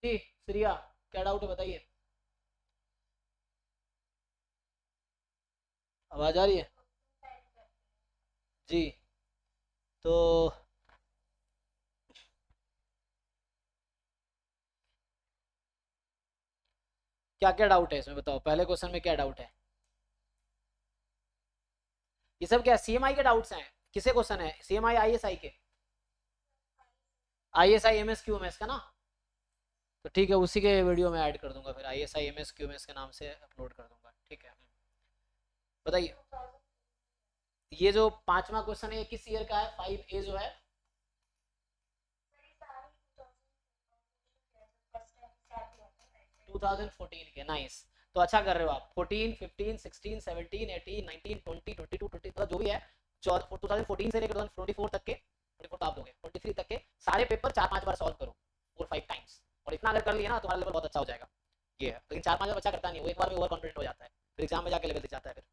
जी श्रिया, क्या डाउट है बताइए। आवाज आ रही है? जी। तो क्या क्या डाउट है इसमें बताओ, पहले क्वेश्चन में क्या डाउट है? ये सब क्या सीएमआई के डाउट्स हैं? किसे क्वेश्चन है, सीएमआई आईएसआई के? आईएसआई एमएस क्यूएमएस का ना? तो ठीक है, उसी के वीडियो में ऐड कर दूंगा, फिर आईएसआई एमएस क्यूएमएस के नाम से अपलोड कर दूंगा, ठीक है। बताइए। ये जो पांचवा क्वेश्चन है किस ईयर का है, 5A जो है? 2014 के, नाइस। तो अच्छा कर रहे हो आप, 14 15 16 17 18 19 20 22 23 मतलब जो भी है 2014 से लेकर 2024 तक के, 24 तो आप दोगे 23 तक के सारे पेपर 4-5 बार सॉल्व करो, 4-5 टाइम्स। और इतना अगर कर लिया ना तुम्हारा लेवल बहुत अच्छा हो जाएगा। ये है, लेकिन 4-5 बार बच्चा करता नहीं, वो एक बार में ओवर कॉन्फिडेंट हो जाता है, फिर एग्जाम में जाके लेवल दिख जाता है फिर।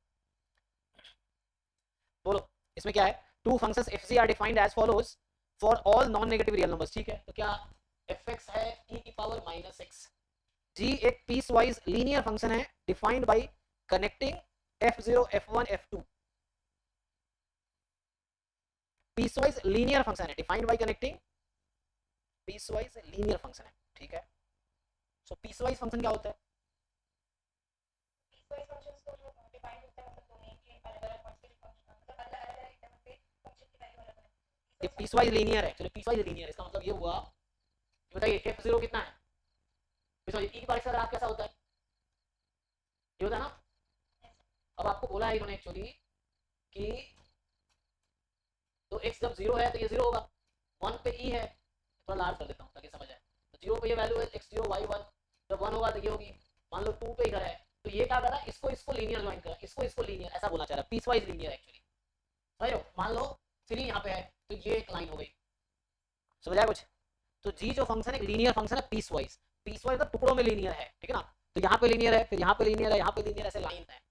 बोलो इसमें क्या है। Two functions f g are defined as follows for all non negative real numbers, ठीक है। तो क्या एफ एक्स है ई की पावर माइनस एक्स। जी एक पीस वाइज लीनियर फंक्शन है defined by connecting f0 f1 f2। Piecewise linear function है defined by connecting, piecewise linear function है, ठीक है। सो पीस वाइज फंक्शन क्या होता है? ये पीस वाइज लीनियर है, चलो पीस वाइज लीनियर इसका मतलब ये हुआ, बताइए f0 कितना है? पीस वाइज ई की पावर का ग्राफ कैसा होता है? ये होता है ना। अब आपको बोला है इन्होंने एक्चुअली कि तो x जब 0 है तो ये 0 होगा, 1 पे e है, थोड़ा लार्ज कर देता हूँ ताकि समझ आए। तो 0 पे ये वैल्यू है x0 y1, जब 1 होगा तो ये होगी। मान लो 2 पे इधर है, तो ये क्या कर रहा है, इसको इसको लीनियर ज्वाइन कर रहा है, इसको इसको लीनियर, ऐसा बोलना चाह रहा है, पीस वाइज लीनियर एक्चुअली। समझ रहे हो, मान लो 3 यहाँ पे है, तो ये एक लाइन हो गई, समझ आया कुछ? तो जी जो फंक्शन है लीनियर फंक्शन है पीस वाइज, पीस वाइज मतलब टुकड़ों में लीनियर है, ठीक है ना। तो यहाँ पे लीनियर है, फिर यहाँ पे लीनियर है, यहाँ पे लीनियर, ऐसे लाइन है।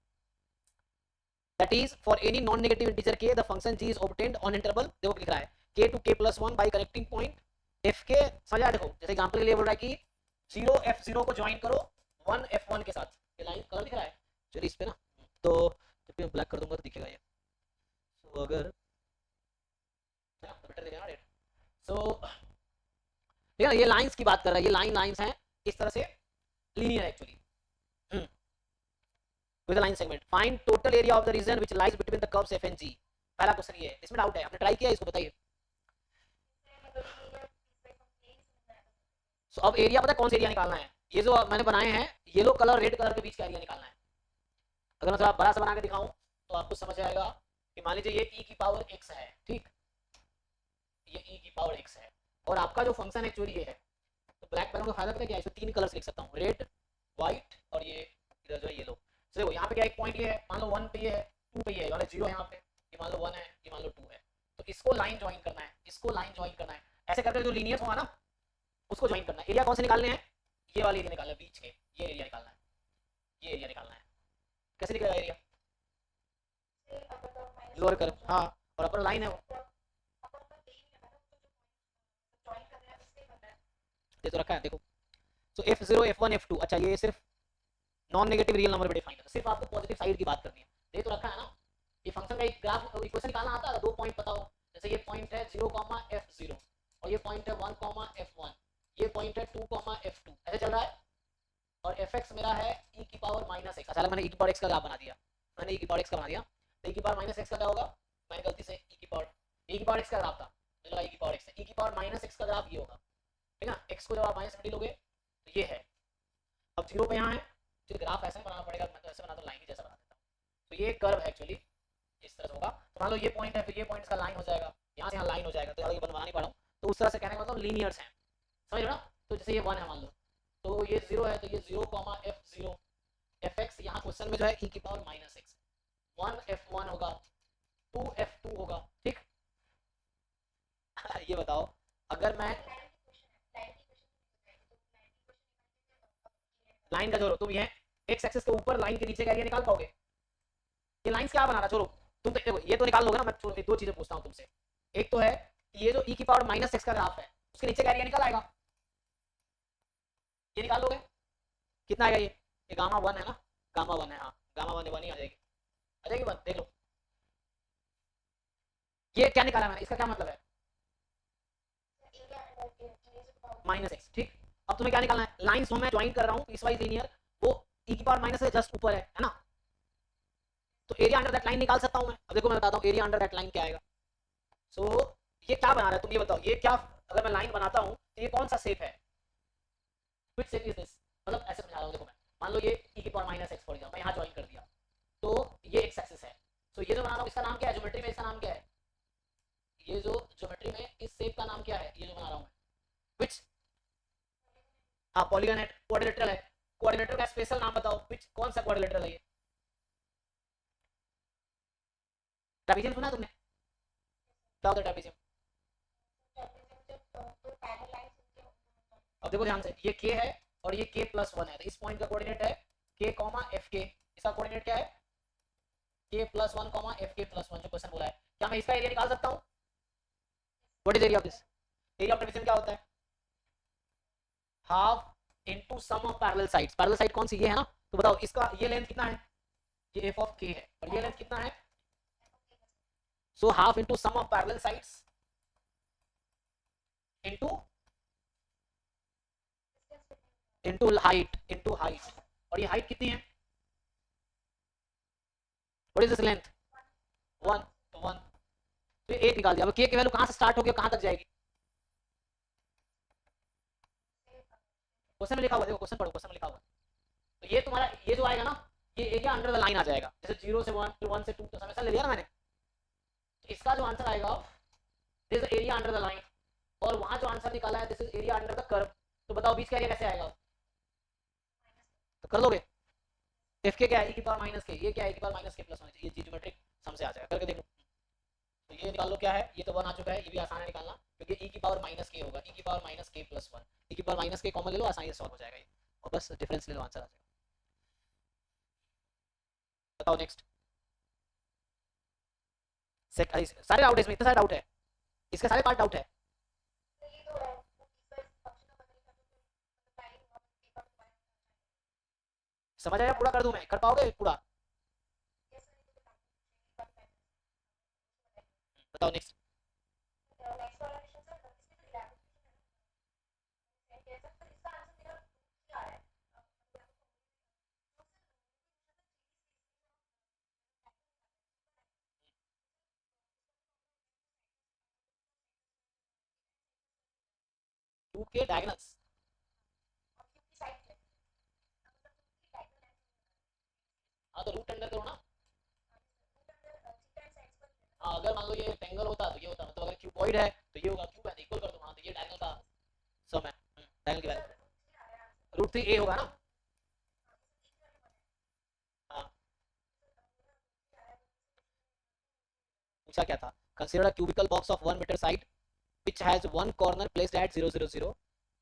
That is for any non-negative integer k the function g is obtained on interval, देखो लिख रहा है k to k plus 1 by connecting point f के, समझा? देखो जैसे एग्जांपल के लिए बोल रहा है कि 0 f0 को ज्वाइन करो 1 f1 के साथ, ये लाइन कलर दिख रहा है, चलिए इस पे ना, तो फिर ब्लैक कर दूंगा तो दिखेगा ये। सो अगर है ना तो बेटर दिखेगा ना रेड। सो देखा ये लाइंस की बात कर रहा है, ये लाइंस हैं इस तरह से linear actually. with a line segment find total area of the region which lies between the curves f and g। पहला क्वेश्चन ये है, इसमें डाउट है, आपने ट्राई किया इसको, बताइए। सो अब एरिया पता है कौन सा एरिया निकालना है, ये जो मैंने बनाए हैं येलो कलर रेड कलर के बीच का एरिया निकालना है। अगर मैं थोड़ा बड़ा सा बना के दिखाऊं तो आपको समझ आएगा कि मान लीजिए ये e की पावर x है, ठीक, ये e की पावर x है, और आपका जो फंक्शन एक्चुअली ये है। तो ब्लैक बैकग्राउंड का फायदा पता है क्या है, इसमें 3 कलर्स लिख सकता हूँ, रेड व्हाइट और ये इधर जो है येलो। तो देखो यहाँ पे क्या एक पॉइंट ये है, मान लो 1 पे ये है, 2 पे ये है, मतलब 0 यहाँ पे, ये मान लो 1 है, ये मान लो 2 है। तो इसको लाइन ज्वाइन करना है, इसको लाइन ज्वाइन करना है, ऐसे करके जो लीनियर होगा ना उसको ज्वाइन करना है। एरिया कौन से निकालने हैं, ये वाले एरिया निकालना है, बीच के ये एरिया निकालना है, ये एरिया निकालना है। कैसे निकलेगा एरिया? लोअर कर, हाँ, और अपर लाइन है वो, ये तो रखा है देखो। सो f0 f1 f2, अच्छा ये सिर्फ नॉन नेगेटिव रियल नंबर पे डिफाइन है, सिर्फ आपको पॉजिटिव साइड की बात करनी है, ये तो रखा है ना। ये फंक्शन का एक ग्राफ इक्वेशन निकालना आता है, 2 पॉइंट पता हो, जैसे ये पॉइंट है 0, f0 और ये पॉइंट है 1, f1, ये पॉइंट है 2, f2, ऐसे चल रहा है। और fx मेरा है e की पावर माइनस एक्स, अच्छा मैंने e की पावर x का ग्राफ बना दिया, मैंने e की पावर x का बना दिया, तो e की पावर माइनस एक्स का क्या होगा, मैंने गलती से e की पावर x का ग्राफ था, मुझे लगा e की पावर x है, e की पावर माइनस एक्स का ग्राफ ये होगा, ठीक है ना। x को जब आप माइनस लोगे तो ये है, अब 0 पे यहाँ है, फिर ग्राफ ऐसे बनाना पड़ेगा, मैं तो ऐसे बनाता हूँ, लाइन ही जैसा बना देता हूँ। तो ये कर्व है एक्चुअली, इस तरह से होगा। तो मान लो ये पॉइंट है, फिर ये पॉइंट इसका लाइन हो जाएगा, यहाँ से यहाँ लाइन हो जाएगा, तो ये बनवाना नहीं पड़ा हूँ, तो उस तरह से कहने का मतलब लीनियर्स हैं, समझ रहे हो ना। तो जैसे ये 1 है मान लो, तो ये 0 है, तो ये 0, f0 fx, यहाँ क्वेश्चन में जो है e की पावर माइनस एक्स, 1 f1 होगा, 2 f2 होगा, ठीक। ये बताओ अगर मैं लाइन का जोड़ो, तुम ये एक्स एक्सिस के ऊपर लाइन के नीचे का एरिया निकाल पाओगे? ये लाइंस क्या बना रहा, छोड़ो, तुम तो देखो ये तो निकाल लोगे ना, मैं दो चीजें पूछता हूँ तुमसे। एक तो है ये जो e की पावर माइनस एक्स का ग्राफ है उसके नीचे का एरिया निकल आएगा, ये निकाल लोगे कितना आएगा ये गामा 1 है ना, गामा 1 है, हाँ गामा 1 1 ही आ जाएगी 1, देख लो ये क्या निकाला मैंने, इसका क्या मतलब है -x, ठीक। अब तुम्हें क्या निकालना है, लाइंस जो मैं ज्वाइन कर रहा हूँ पीस वाइज लीनियर, वो e की पावर माइनस से जस्ट ऊपर है ना, तो एरिया अंडर दैट लाइन निकाल सकता हूँ मैं। अब देखो मैं बताता हूँ एरिया अंडर दैट लाइन क्या आएगा। सो ये क्या बना रहा है तुम ये बताओ, ये क्या अगर मैं लाइन बनाता हूँ तो ये कौन सा शेप है, व्हिच शेप इज दिस, मतलब ऐसे समझा रहा हूँ, देखो मैं मान लो ये e की power minus x for example यहाँ ज्वाइन कर दिया, तो ये x एक्सिस है। सो ये जो बना रहा हूँ इसका नाम क्या है, ज्योमेट्री में इसका नाम क्या है, ये जो ज्योमेट्री में इस शेप का नाम क्या है, ये जो बना रहा हूँ व्हिच, हाँ पॉलीगन है, क्वाड्रिलेटरल है, क्वाड्रिलेटरल का स्पेशल नाम बताओ, व्हिच कौन सा क्वाड्रिलेटरल है ये, ट्रेपेजियम सुना तुमने, क्या होता है ट्रेपेजियम, अब देखो ध्यान से ये k है और ये k+1 है, तो इस पॉइंट का कोऑर्डिनेट है k, fk, इसका कोऑर्डिनेट क्या है k+1, fk+1, जो क्वेश्चन बोला है। क्या मैं इसका एरिया निकाल सकता हूँ, what is area of this, area of trapezium क्या होता है, half into sum of parallel sides, parallel side कौन सी ये है ना, तो बताओ इसका ये लेंथ कितना है, ये f ऑफ k है और ये लेंथ कितना है, so half into sum of parallel sides into height, और ये हाइट कितनी है, व्हाट इज दिस लेंथ 1, तो 1, तो ये 8 निकाल दिया। अब k की वैल्यू कहां से स्टार्ट होगी कहां तक जाएगी, क्वेश्चन में लिखा हुआ, देखो क्वेश्चन पढ़ो, क्वेश्चन में लिखा हुआ, तो ये तुम्हारा ये जो आएगा ना, ये एरिया अंडर द लाइन आ जाएगा, जैसे 0 से 1 फिर 1 से 2 तो हमेशा ले लिया ना मैंने, तो इसका जो आंसर आएगा this is area under the line, और वहां जो आंसर निकाला है this is area under the curve, तो बताओ बीच का एरिया कैसे आएगा, तो कर लोगे, एफ के क्या है e की पावर माइनस के, ये क्या है e की पावर माइनस के प्लस 1, ये जियोमेट्रिक सम से आ जाएगा, करके देखो, तो ये निकाल लो क्या है, ये तो 1 आ चुका है, ये भी आसान है निकालना क्योंकि e की पावर माइनस के होगा, e की पावर माइनस के प्लस 1, e की पावर माइनस के कॉमन ले लो, आसानी से सॉल्व हो जाएगा ये, और बस डिफरेंस ले लो आंसर आ जाएगा। बताओ नेक्स्ट, सारे डाउट है इसमें, इतने सारे डाउट है, इसके सारे पार्ट डाउट है, समझ आया, पूरा कर दूं मैं, कर पाओगे पूरा, बताओ नेक्स्ट, टू के डायगोनल्स, हाँ तो रूट अंडर करो ना, हाँ अगर मान लो ये रेक्टेंगल होता तो ये होता, मतलब अगर क्यूबॉइड है तो ये होगा, क्यूब है तो इक्वल कर दो, हाँ तो ये डायगोनल का सम है, डायगोनल की वैल्यू √3a होगा ना, हाँ पूछा क्या था, consider a cubical box of 1 metre side which has one corner placed at 0 0 0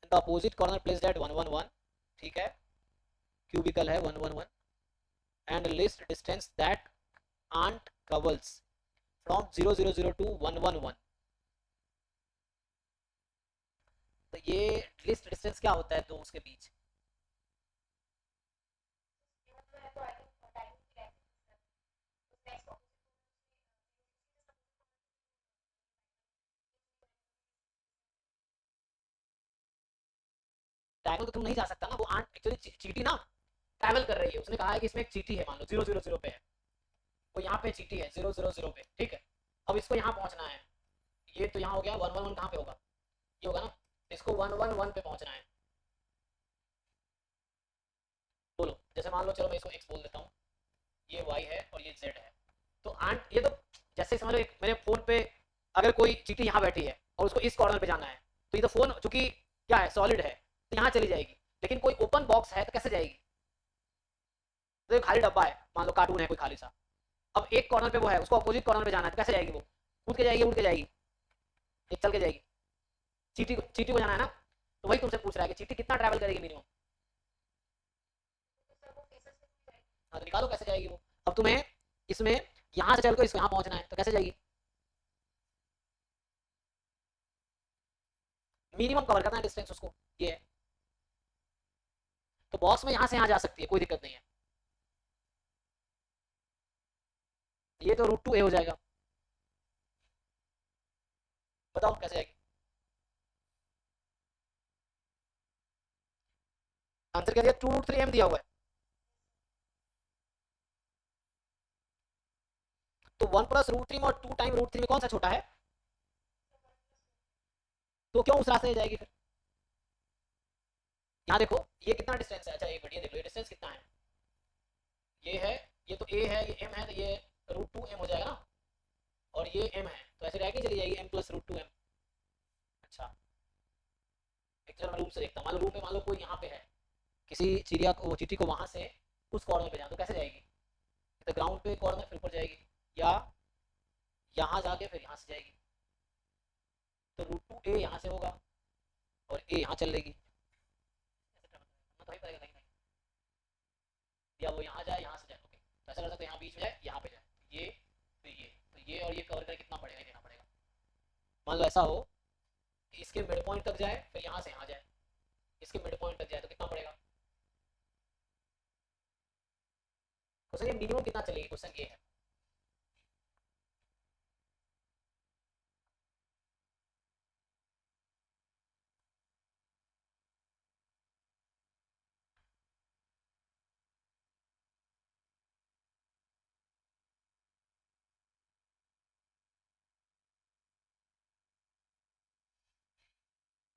and the opposite corner placed at 1 1 1, ठीक है, क्यूबिकल है 1 1 1 and list distance that aren't covers from 0 0 0 to 1 1 1, तो ये लिस्ट डिस्टेंस क्या होता है दो उसके बीच, डायगोनल तो तुम नहीं जा सकता ना, वो आंट एक्चुअली चीटी ना ट्रैवल कर रही है, उसने कहा है कि इसमें एक चीटी है, मान लो 0 0 0 पे है, वो यहाँ पे चीटी है 0 0 0 पे, ठीक है, अब इसको यहाँ पहुंचना है, ये तो यहाँ हो गया 1 1 1 कहाँ पे होगा, ये होगा ना, इसको 1 1 1 पे पहुंचना है, बोलो जैसे मान लो, चलो मैं इसको x बोल देता हूँ, ये y है और ये z है, तो आंट ये तो जैसे समझ लो मेरे फोन पे अगर कोई चीटी यहाँ बैठी है और उसको इस कॉर्नर पे जाना है, तो ये तो फोन चूंकि क्या है सॉलिड है तो यहाँ चली जाएगी, लेकिन कोई ओपन बॉक्स है तो कैसे जाएगी, तो खाली डब्बा है, मान लो कार्टून है कोई खाली सा, अब एक कॉर्नर पे वो है, उसको अपोजिट कॉर्नर पे जाना है, तो कैसे जाएगी वो, कूद के जाएगी, उड़ के जाएगी, एक चल के जाएगी, चीटी को जाना है ना, तो वही तुमसे पूछ रहा है कि चीटी कितना ट्रैवल करेगी मिनिमम, हाँ तो निकालो कैसे जाएगी वो, अब तुम्हें इसमें यहाँ से चल कर इसको यहाँ पहुंचना है तो कैसे जाएगी, मिनिमम कवर करना है डिस्टेंस उसको, ये है तो बॉक्स में यहाँ से यहाँ जा सकती है, कोई दिक्कत नहीं है। ये तो √2a हो जाएगा। बताओ कैसे आएगी? आंसर क्या दिया? 2√3m दिया हुआ है। तो 1 + √3 और 2 टाइम √3 में कौन सा छोटा है? तो क्यों उस रास्ते से जाएगी फिर? यहाँ देखो ये कितना डिस्टेंस है। अच्छा एक मिनट, ये देख लो ये डिस्टेंस कितना है। ये है, ये तो a है, ये m है, तो ये √2m हो जाएगा ना, और ये m है, तो ऐसे रह के चली जाएगी m + √2m। अच्छा एक चलो मैं रूम से देखता हूँ। मान लो रूम में मान लो कोई यहाँ पे है, किसी चिड़िया को, चींटी को वहां से उस कॉर्नर पे जाना, तो कैसे जाएगी? तो ग्राउंड पे कॉर्नर फिर ऊपर जाएगी, या यहाँ जाके फिर यहाँ से जाएगी। तो √2a यहाँ से होगा और a यहाँ चल लेगी, तो ही पड़ेगा कहीं नहीं, या वो यहाँ जाए यहाँ से जाए। ओके तो ऐसा कर सकते हैं, यहाँ बीच में जाए, यहाँ पे जाए, ये फिर ये, तो ये और ये कवर करके कितना पड़ेगा, देना पड़ेगा। मान लो ऐसा हो कि इसके मिड पॉइंट तक जाए, फिर यहाँ से यहाँ जाए, इसके मिड पॉइंट तक जाए, तो कितना पड़ेगा? क्वेश्चन ये मिनिमम कितना चलेगी, क्वेश्चन ये है।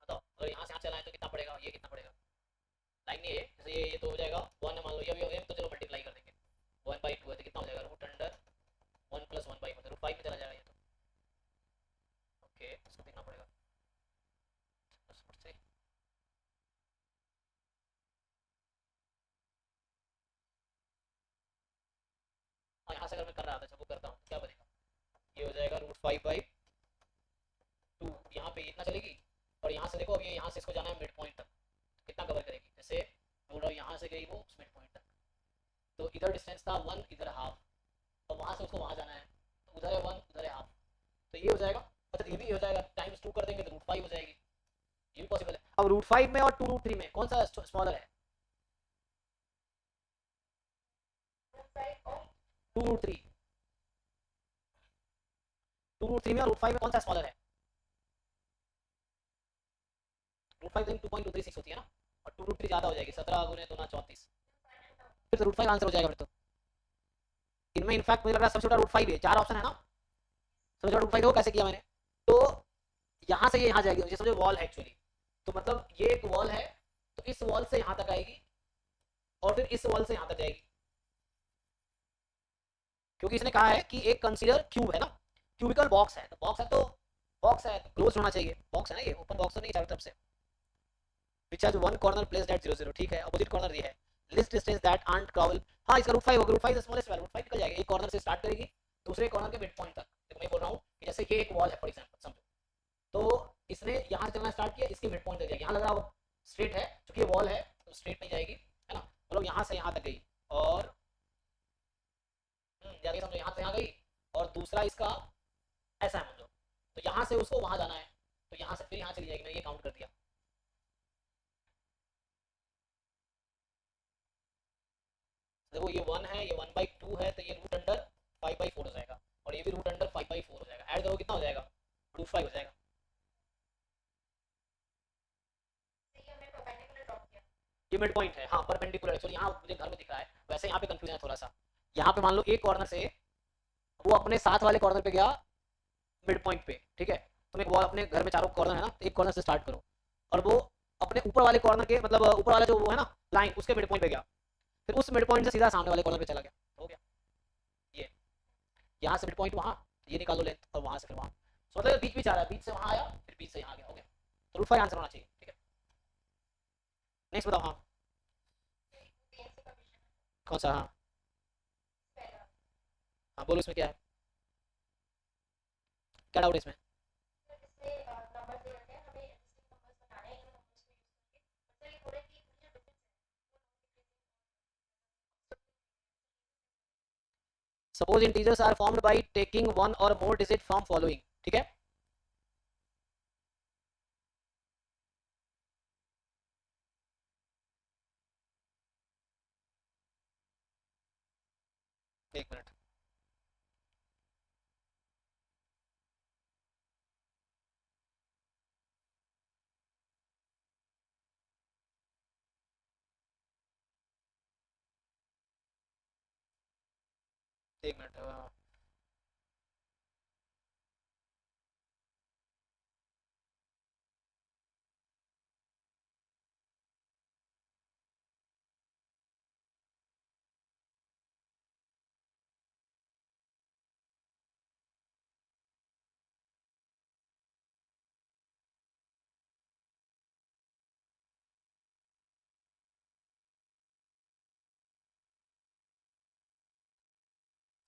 बताओ अगर यहाँ से यहाँ चला है तो कितना पड़ेगा, ये कितना पड़ेगा? लाइन नहीं है, जैसे ये तो हो जाएगा 1 है, मान लो ये भी तो चलो मल्टीप्लाई कर देंगे, 1/2 है तो कितना हो जाएगा? √1 + 1/4 √5 में चला जाएगा ये तो। ओके इसको देखना पड़ेगा। और यहाँ से अगर मैं कर रहा था, वो करता हूँ क्या बनेगा? ये हो जाएगा √5/2, यहाँ पे इतना चलेगी, और यहाँ से देखो अब ये यहाँ से इसको जाना है मिड पॉइंट तक, कितना कवर करेगी? जैसे बोल रहा हूँ यहाँ से गई वो उस मिड पॉइंट तक, तो इधर डिस्टेंस था 1, इधर हाफ, और वहाँ से उसको वहाँ जाना है, तो उधर है 1, उधर है हाफ, तो ये हो जाएगा। अच्छा ये भी हो जाएगा, टाइम्स 2 कर देंगे तो √5 हो जाएगी, ये भी पॉसिबल है। अब √5 में और 2√3 में कौन सा स्मॉलर है? 2√3, 2√3 में और √5 में कौन सा स्मॉलर है? √5 दिन 2.236 होती है ना, और 2√3 ज्यादा हो जाएगी, 17 गुने 2 × 34, फिर तो √5 आंसर हो जाएगा फिर तो। इनमें इनफैक्ट मुझे लग रहा है सबसे छोटा √5 है, 4 ऑप्शन है ना, सबसे छोटा √5 हो। कैसे किया मैंने? तो यहाँ से ये यहाँ जाएगी, समझो वॉल है एक्चुअली, तो मतलब ये एक वॉल है, तो इस वॉल से यहाँ तक आएगी, और फिर इस वॉल से यहाँ तक जाएगी, क्योंकि इसने कहा है कि एक कंसीडर क्यूब है ना, क्यूबिकल बॉक्स है, तो बॉक्स है तो बॉक्स है तो क्लोज होना चाहिए, बॉक्स है ना, ये ओपन बॉक्स तो नहीं चारों तरफ से। Which has one corner placed at 0 0, ठीक है, अपोजिट कॉर्नर ये है। Least distance that ant travel, हाँ इसका √5 होगा, √5 स्मॉलेस्ट वैल्यू, √5 निकल जाएगा, एक कॉर्नर से स्टार्ट करेगी दूसरे कॉर्नर के मिड पॉइंट तक। देखो मैं बोल रहा हूँ कि जैसे ये एक वॉल है फॉर एग्जांपल समझो, तो इसने यहाँ से चलना स्टार्ट किया, इसके मिड पॉइंट तक जाएगी, यहाँ लग रहा है स्ट्रेट है, क्योंकि ये वॉल है तो स्ट्रेट नहीं जाएगी, है ना, मतलब यहाँ से यहाँ तक गई, और जाके समझो यहाँ से यहाँ गई, और दूसरा इसका ऐसा है मान लो, तो यहाँ से उसको वहां जाना है, तो यहाँ से फिर यहाँ चली जाएगी, मैंने ये काउंट कर दिया। देखो ये 1 है, ये 1/2 है, तो ये √5/4 हो जाएगा, और ये भी √5/4 हो जाएगा, ऐड करो कितना हो जाएगा? √5 हो जाएगा। ये मिड पॉइंट है, हाँ परपेंडिकुलर, एक्चुअली यहाँ मुझे घर में दिख रहा है, वैसे यहाँ पे कंफ्यूजन है थोड़ा सा। यहाँ पे मान लो एक कॉर्नर से वो अपने साथ वाले कॉर्नर पे गया मिड पॉइंट पे, ठीक है, तुम एक वॉल अपने घर में चारों कॉर्नर है ना, एक कॉर्नर से स्टार्ट करो, और वो अपने ऊपर वाले कॉर्नर के, मतलब ऊपर वाला जो वो है ना लाइन, उसके मिड पॉइंट पे गया, फिर उस मिड पॉइंट से सीधा सामने वाले कॉर्नर पे चला गया, हो गया। ये यहाँ से मिड पॉइंट वहाँ, ये निकालो लेंथ, और वहाँ से फिर वहाँ, सो मतलब बीच बीच आ रहा है, बीच से वहाँ आया फिर बीच से यहाँ गया, हो गया, तो √5 आंसर होना चाहिए, ठीक है। नेक्स्ट बताओ। हाँ कौन सा? हाँ हाँ बोलो इसमें क्या है, क्या डाउट है इसमें? Suppose integers are formed by taking one or more digit from following, ठीक है, एक मिनट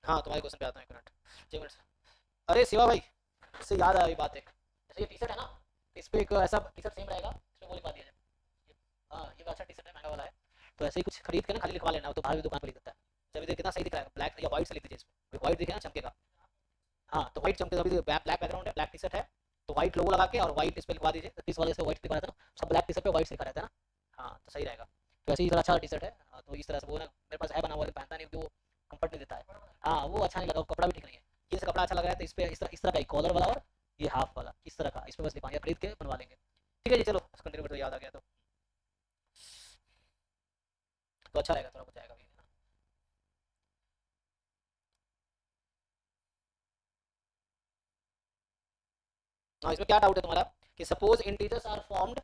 हाँ तुम्हारे क्वेश्चन पे आता है, एक मिनट, एक मिनट। अरे शिवा भाई, इससे याद आया बात एक, जैसे ये टी शर्ट है ना, इस पे एक ऐसा टी शर्ट सेम रहेगा, इसमें वो लिखवा दिया जाए। हाँ ये तो अच्छा टी शर्ट है, महंगा वाला है, तो ऐसे ही कुछ खरीद के ना खाली लिखवा लेना, वो तो बाहर भी दुकान पर लिख देता है। जब इधर कितना सही दिख रहा है, ब्लैक या व्हाइट से लिख दीजिए, इसमें व्हाइट दिखे ना चमकेगा। हाँ तो व्हाइट चमकेगा, अभी ब्लैक बैकग्राउंड है, ब्लैक टी शर्ट है, तो व्हाइट लोगो लगा के और व्हाइट इस पे लिखवा दीजिए, इस वाले से व्हाइट लिखा रहता है ना, सब ब्लैक टी शर्ट पे व्हाइट लिखा रहता है ना। हाँ तो सही रहेगा। तो ऐसे ही थोड़ा अच्छा टी शर्ट है, हाँ, तो इस तरह से वो ना मेरे पास है बना हुआ, पहनता नहीं, वो कंफर्ट नहीं देता है। हाँ वो अच्छा नहीं लगा, कपड़ा भी ठीक नहीं है। ये से कपड़ा अच्छा लग रहा है, तो इस पे इस तरह का कॉलर वाला और ये हाफ वाला इस तरह का, इस पे बस लिखवा खरीद के बनवा लेंगे। ठीक है जी, चलो कंटिन्यू करते, याद आ गया तो अच्छा रहेगा, थोड़ा कुछ आएगा भी। हाँ इसमें क्या डाउट है तुम्हारा, कि suppose integers are formed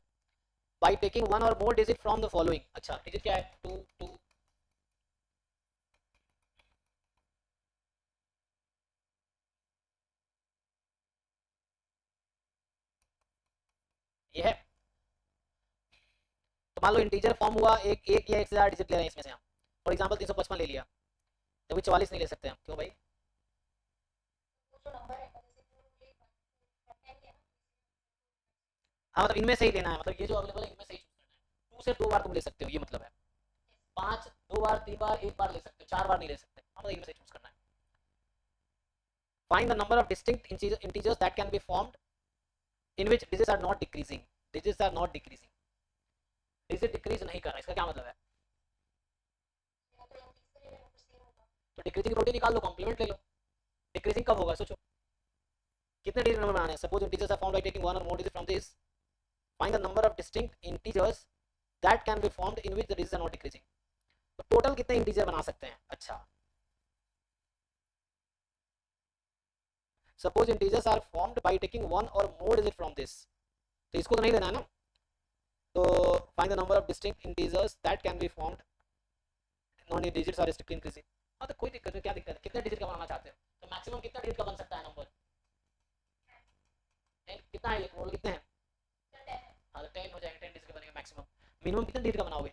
by taking one or more digit from the following. अच्छा डिजिट क्या है, टू टू, ये है। तो मान लो इंटीजर फॉर्म हुआ, एक एक या एक से ज्यादा डिजिट ले रहे हैं इसमें से हम, फॉर एग्जांपल 355 ले लिया, तो 44 नहीं ले सकते हम, क्यों भाई? हाँ मतलब इनमें से ही लेना है, मतलब ये जो अवेलेबल है इनमें से ही चूज करना है, टू से दो बार तुम ले सकते हो, ये मतलब है। पांच दो बार, तीन बार, एक बार ले सकते हो, चार बार नहीं ले सकते, हाँ मतलब इनमें से चूज करना है। Find the number of distinct integers that can be formed in which digits are not decreasing, digits are not decreasing, digit decrease नहीं कर रहा, इसका क्या मतलब है? तो डिक्रीजिंग प्रोटीन निकाल लो, कॉम्प्लीमेंट ले लो। डिक्रीजिंग कब होगा सोचो, कितने डिजिट नंबर बनाने हैं, suppose integers are found by taking one or more digit from this, find the number of distinct integers that can be formed in which the digits are not decreasing. तो total कितने integer बना सकते हैं? अच्छा suppose integers are formed by taking one or more digit from this, तो इसको तो नहीं लेना है ना, तो find the number of distinct integers that can be formed, non digits are strictly increasing. हाँ तो कोई दिक्कत नहीं, क्या दिक्कत है, कितने डिजिट का बनाना चाहते हो, तो मैक्सिमम कितना डिजिट का बन सकता है नंबर, कितना है, रोल कितने हैं? हाँ तो 10 हो जाएगा, 10 डिजिट का बनेगा मैक्सिमम। मिनिमम कितने डिजिट का बनाओगे,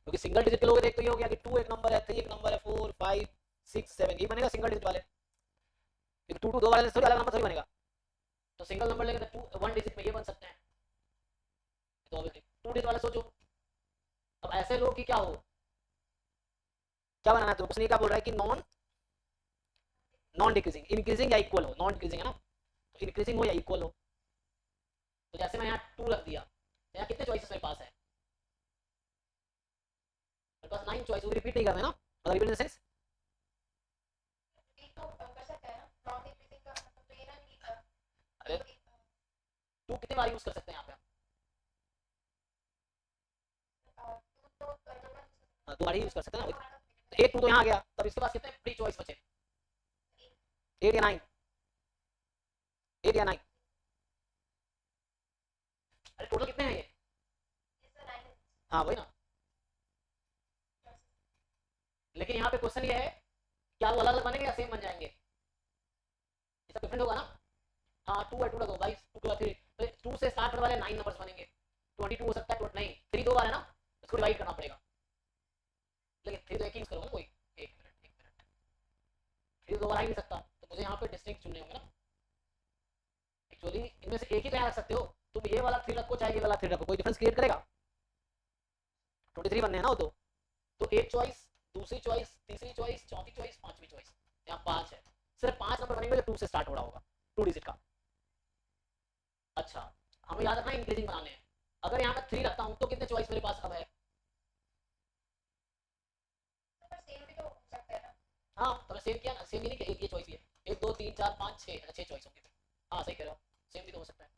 क्योंकि सिंगल डिजिट के लोग देख तो ये हो गया कि 2 एक नंबर है, 3 एक नंबर है, 4 5 6 7, ये बनेगा सिंगल डिजिट वाले, क्योंकि 2 2 दो वाले थोड़ी अलग नंबर थोड़ी बनेगा। तो सिंगल नंबर लेंगे तो 2 वन डिजिट में ये बन सकते हैं, तो ऑब्वियसली 2 डिजिट वाले सोचो। अब ऐसे लोग कि क्या हो, क्या बनाना है तो कुछ नहीं, क्या बोल रहा है कि नॉन नॉन डिक्रीजिंग, इंक्रीजिंग या इक्वल हो, नॉन डिक्रीजिंग है ना, तो इंक्रीजिंग हो या इक्वल हो। तो जैसे मैं यहाँ 2 रख दिया, तो यहाँ कितने चॉइसेस मेरे पास है, मेरे पास 9 चॉइस, वो रिपीट नहीं कर रहे ना, मतलब रिपीट इन द सेंस, अरे 2 कितने बार यूज कर सकते हैं यहाँ पे हम, 2 बार ही यूज कर सकते हैं ना, तो एक 2 तो यहाँ आ गया, तब इसके पास कितने फ्री चॉइस बचे, 8 या 9, 8 या 9, अरे टोटल कितने हैं ये, हाँ वही ना, लेकिन यहाँ पे क्वेश्चन ये है, क्या वो अलग अलग बनेंगे या सेम बन जाएंगे, इसका डिफरेंट होगा ना। हाँ 2 है, 2 रखो भाई, 2 के बाद 3, तो 2 से स्टार्ट होने वाले 9 नंबर्स बनेंगे, 22 हो सकता है, नहीं 3 दो बार है ना, इसको डिवाइड करना पड़ेगा, लेकिन 3 तो एक ही यूज करोगे ना कोई, एक मिनट एक मिनट, 3 दो बार आ ही नहीं सकता, तो मुझे यहाँ पे डिस्टिंक्ट चुनने होंगे ना, एक्चुअली इनमें से एक ही तो यहाँ रख सकते हो, तुम ये वाला 3 रखो चाहे ये वाला 3 रखो, कोई डिफरेंस क्रिएट करेगा, 23 बनने हैं ना वो तो एक चॉइस, दूसरी चॉइस, तीसरी चॉइस, चौथी चॉइस, पांचवी चॉइस, यहाँ 5 है, सिर्फ 5 नंबर बनेंगे जो 2 से स्टार्ट हो रहा होगा, 2 डिजिट का। अच्छा हमें याद रखना इंक्रीजिंग बनाने हैं, अगर यहाँ मैं 3 रखता हूँ तो कितने चॉइस मेरे पास अब है, हाँ तो सेम किया ना, सेम ही नहीं कि एक ये चॉइस है, 1 2 3 4 5 6, 6 चॉइस होंगे, हाँ सही कह रहे हो, सेम भी तो हो सकता है,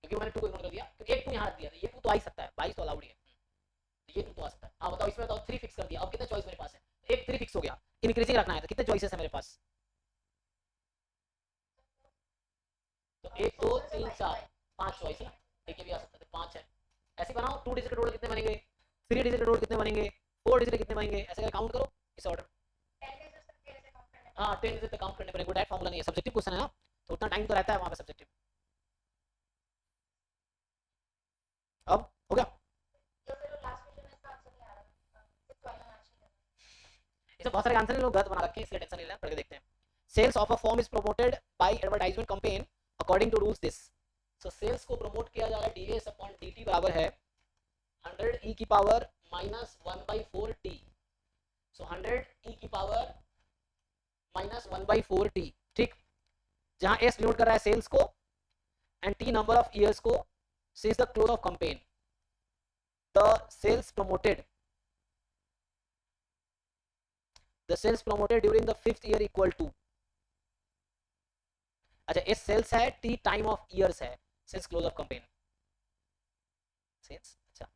क्योंकि मैंने 2 को इग्नोर कर दिया, क्योंकि एक 2 यहाँ रख दिया, ये 2 तो आ ही सकता है, 22 तो अलाउड ही है, ये तो आ सकता है। हाँ बताओ, इसमें बताओ 3 फिक्स कर दिया, अब कितने चॉइस मेरे पास है? एक 3 फिक्स हो गया, इंक्रीजिंग रखना है तो कितने चॉइसेस है मेरे पास? तो 1 2 3 4 5 चॉइस है ना, एक ये भी आ सकता है, 5 है। ऐसे बनाओ, 2 डिजिट रोड कितने बनेंगे, 3 डिजिट रोड कितने बनेंगे, 4 डिजिट कितने बनेंगे, ऐसे काउंट करो इस ऑर्डर। हाँ 10 डिजिट पे काउंट करने पड़ेंगे, डायरेक्ट फार्मूला नहीं है, सब्जेक्टिव क्वेश्चन है ना, तो उतना टाइम तो रहता है वहां पे सब्जेक्टिव। अब हो गया। इसमें बहुत सारे आंसर लोग गलत बना रखे हैं, इसलिए टेंशन नहीं लेना, पढ़ के देखते हैं। Sales of a form is promoted by advertisement campaign according to rules this. So sales को प्रमोट किया जा रहा है dS अपॉन dt बराबर है 100 e की पावर माइनस 1/4t। सो 100 e की पावर माइनस 1/4t, ठीक। जहां s डिनोट कर रहा है सेल्स को and t number of years को, since the close of campaign the sales promoted during the 5th year equal to, अच्छा s सेल्स है, t टाइम ऑफ ईयर्स है, since close of campaign sales, अच्छा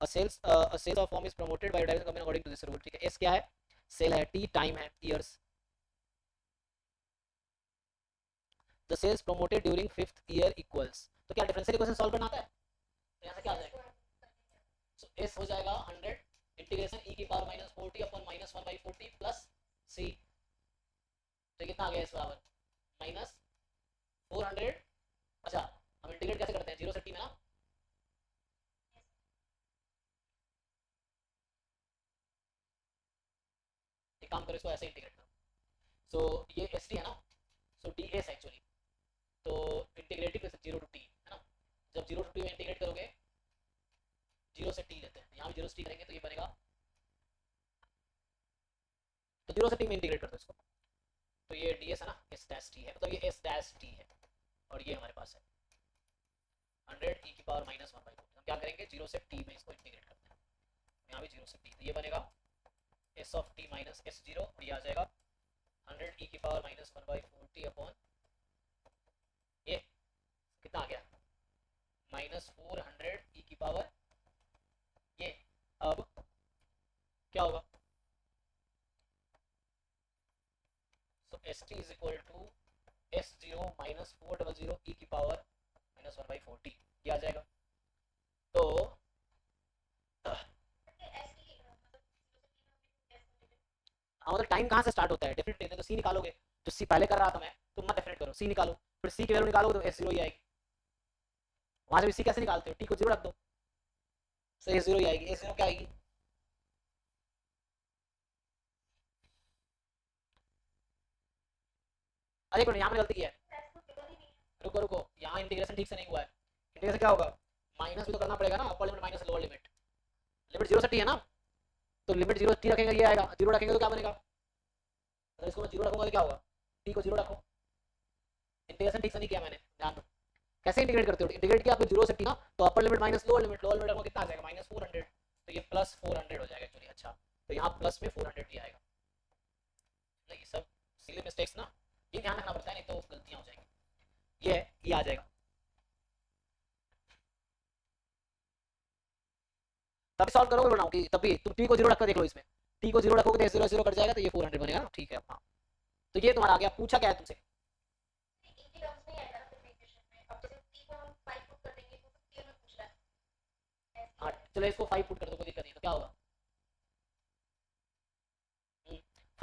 a sales of firm is promoted by advertising campaign according to this rule, ठीक है। s क्या है, cell है, t time है, years. the sales promoted during 5th year equals, तो क्या डिफरेंशियल इक्वेशन सॉल्व करना आता है, तो यहां से क्या आ जाएगा, सो s हो जाएगा 100 इंटीग्रेशन e की power minus 40 upon minus 1/40 plus c, तो कितना आ गया s बराबर माइनस 400। अच्छा हम इंटीग्रेट कैसे करते हैं, 0 से t में ना, एक काम करो इसको ऐसे इंटीग्रेट करो, सो ये st है ना, सो ds एक्चुअली, तो इंटीग्रेटिव 0 टू t है ना, जब 0 टू t में इंटीग्रेट करोगे 0 से t लेते हैं, यहाँ भी 0 से t करेंगे तो ये बनेगा, तो 0 से t में इंटीग्रेट कर दो इसको, तो ये ds है ना, s डैश t है, मतलब ये s डैश t है, और ये हमारे पास है 100 e की पावर माइनस 1/4। हम क्या करेंगे, 0 से t में इसको इंटीग्रेट करते हैं, यहाँ भी 0 से t, तो ये बनेगा s of t minus s0, और ये आ जाएगा 100 e की पावर माइनस 1/40 अपॉन ये कितना आ गया माइनस 400 e की पावर ये, अब क्या होगा, so st is equal to s0 minus 400 e की पावर माइनस 1/40, ये आ जाएगा। तो हाँ मतलब टाइम कहाँ से स्टार्ट होता है, डेफिनेट लेते तो सी निकालोगे, जो सी पहले कर रहा था मैं, तुम मत डेफिनेट करो, सी निकालो, फिर सी की वैल्यू निकालोगे तो s0 ही आएगी, वहां से भी सी कैसे निकालते हो, टी को 0 रख दो, सो s0 ही आएगी, s0 क्या आएगी, अरे को यहाँ पे गलती की है, रुको रुको, यहाँ इंटीग्रेशन ठीक से नहीं हुआ है, इंटीग्रेशन क्या होगा, माइनस भी तो करना पड़ेगा ना, upper limit minus lower limit, limit 0 से t है ना, तो लिमिट 0 t रखेंगे ये आएगा, 0 रखेंगे तो क्या बनेगा, अगर इसको मैं 0 रखूंगा तो क्या होगा, t को 0 रखो, इंटीग्रेशन ठीक से नहीं किया मैंने, ध्यान दो कैसे इंटीग्रेट करते हो, इंटीग्रेट किया आपने 0 से t ना, तो upper limit minus lower limit रखो कितना आ जाएगा माइनस 400, तो ये प्लस 400 हो जाएगा एक्चुअली, अच्छा तो यहाँ प्लस में 400 ही आएगा, ये सब सिली मिस्टेक्स ना, ये ध्यान रखना पड़ता है, नहीं तो गलतियां हो जाएंगी, ये आ जाएगा, तभी सॉल्व करोगे बनाओ कि तभी तुम t को 0 रखकर देख लो, इसमें t को 0 रखोगे तो 0 0 कट जाएगा, तो ये 400 बनेगा ना, ठीक है। हाँ तो ये तुम्हारा आ गया, पूछा क्या है तुमसे, हाँ चलो इसको 5 पुट कर दो, कोई दिक्कत नहीं, तो क्या होगा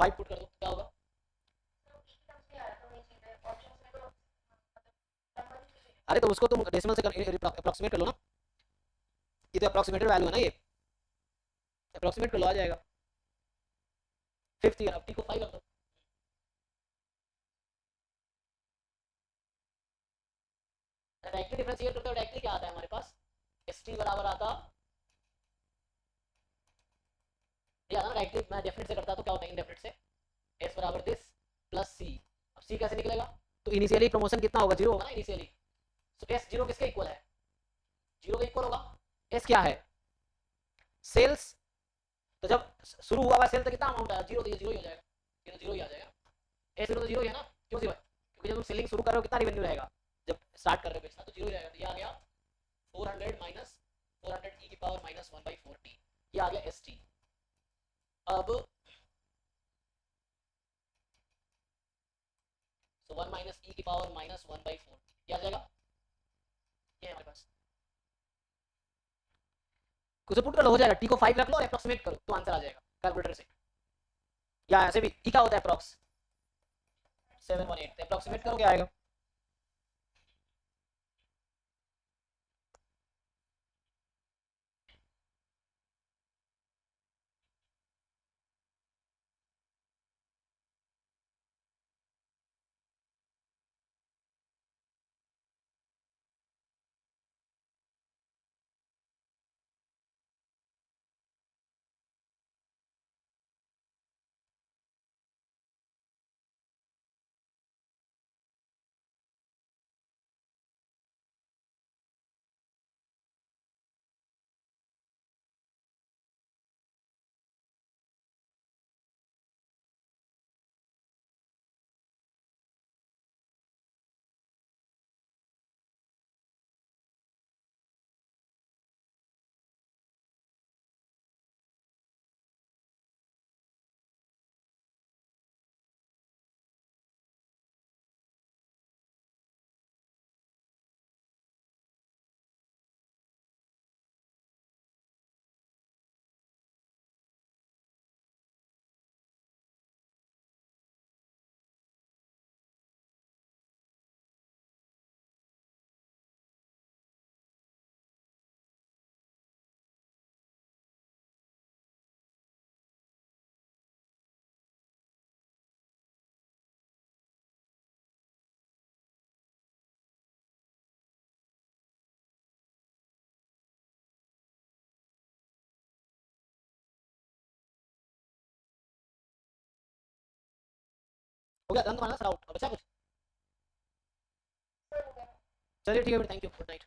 5 पुट कर दो, क्या होगा, अरे तो उसको तुम डेसिमल से अप्रोक्सीमेट कर लो ना, ये तो अप्रोक्सीमेटेड वैल्यू है ना, ये अप्रोक्सीमेट कर लो, आ जाएगा 5th ईयर, अब t को 5 रख दो, डायरेक्टली डिफरेंशिएट करते हो, डायरेक्टली क्या आता है हमारे पास, st बराबर आता, ये आता ना डायरेक्टली, मैं डेफिनेट से करता तो क्या होता है इनडेफिनेट से, s बराबर दिस प्लस c, अब c कैसे निकलेगा, तो इनिशियली प्रमोशन कितना होगा, 0 होगा ना इनिशियली, तो s 0 किसके इक्वल है, 0 के इक्वल होगा, s क्या है सेल्स, तो जब शुरू हुआ सेल तो कितना अमाउंट आया 0, तो ये 0 ही हो जाएगा, ये तो 0 ही आ जाएगा, s 0 तो 0 ही है ना, क्यों सिवाय, क्योंकि जब तुम सेलिंग शुरू कर रहे हो कितना रेवेन्यू रहेगा, जब स्टार्ट कर रहे हो बेचना तो 0 ही रहेगा, तो ये आ गया 400 माइनस 400 e की पावर माइनस 1/4t, ये आ गया एस टी। अब तो 1 माइनस ई की पावर माइनस 1/4 ये आ जाएगा, ये है हमारे पास। कुछ पुट कर लो, हो जाएगा। टी को 5 रख लो और अप्रोक्सीमेट करो तो आंसर आ जाएगा कैलकुलेटर से, या ऐसे भी। ई का होता है अप्रोक्स 718, अप्रोक्सीमेट करो क्या आएगा। हो गया, डन तुम्हारा सर आउट। बचा कुछ? चलिए ठीक है, थैंक यू, गुड नाइट।